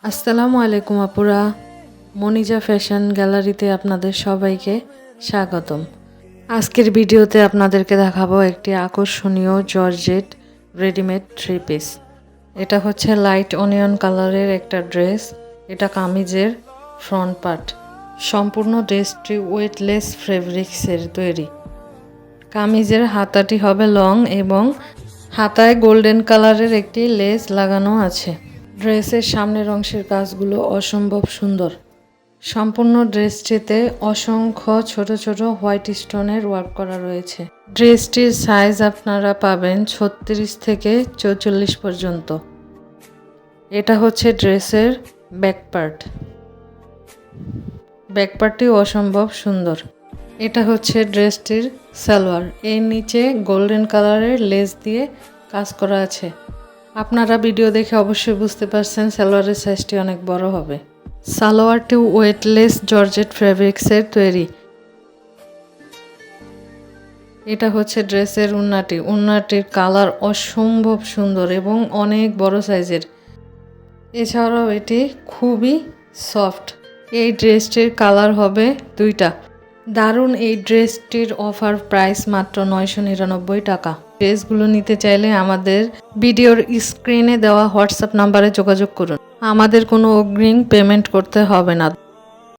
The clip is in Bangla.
আসসালামু আলাইকুম আপুরা, মনিজা ফ্যাশন গ্যালারিতে আপনাদের সবাইকে স্বাগতম। আজকের ভিডিওতে আপনাদেরকে দেখাবো একটি আকর্ষণীয় জর্জেট রেডিমেড থ্রি পিস। এটা হচ্ছে লাইট অনিয়ন কালারের একটা ড্রেস। এটা কামিজের ফ্রন্ট পার্ট। সম্পূর্ণ ড্রেসটি ওয়েটলেস ফেব্রিক্সের তৈরি। কামিজের হাতাটি হবে লং এবং হাতায় গোল্ডেন কালারের একটি লেস লাগানো আছে। ড্রেসের সামনের অংশের কাজগুলো অসম্ভব সুন্দর। সম্পূর্ণ ড্রেসটিতে অসংখ্য ছোট ছোট হোয়াইট স্টোনের ওয়ার্ক করা রয়েছে। ড্রেসটির সাইজ আপনারা পাবেন 36 থেকে 44 পর্যন্ত। এটা হচ্ছে ড্রেসের ব্যাক পার্ট। ব্যাক পার্টটি অসম্ভব সুন্দর। এটা হচ্ছে ড্রেসটির সালোয়ার। এর নিচে গোল্ডেন কালারের লেস দিয়ে কাজ করা আছে। আপনারা ভিডিও দেখে অবশ্যই বুঝতে পারছেন সালোয়ারের সাইজটি অনেক বড় হবে। সালোয়ারটি ওয়েটলেস জর্জেট ফেব্রিক্সের তৈরি। এটা হচ্ছে ড্রেসের ওড়নাটি। ওড়নাটির কালার অসম্ভব সুন্দর এবং অনেক বড় সাইজের। এছাড়াও এটি খুবই সফট। এই ড্রেসটির কালার হবে দুইটা। দারুণ এই ড্রেসটির অফার প্রাইস মাত্র 999 টাকা। ড্রেসগুলো নিতে চাইলে আমাদের ভিডিওর স্ক্রিনে দেওয়া হোয়াটসঅ্যাপ নাম্বারে যোগাযোগ করুন। আমাদের কোনো অগ্রিম পেমেন্ট করতে হবে না।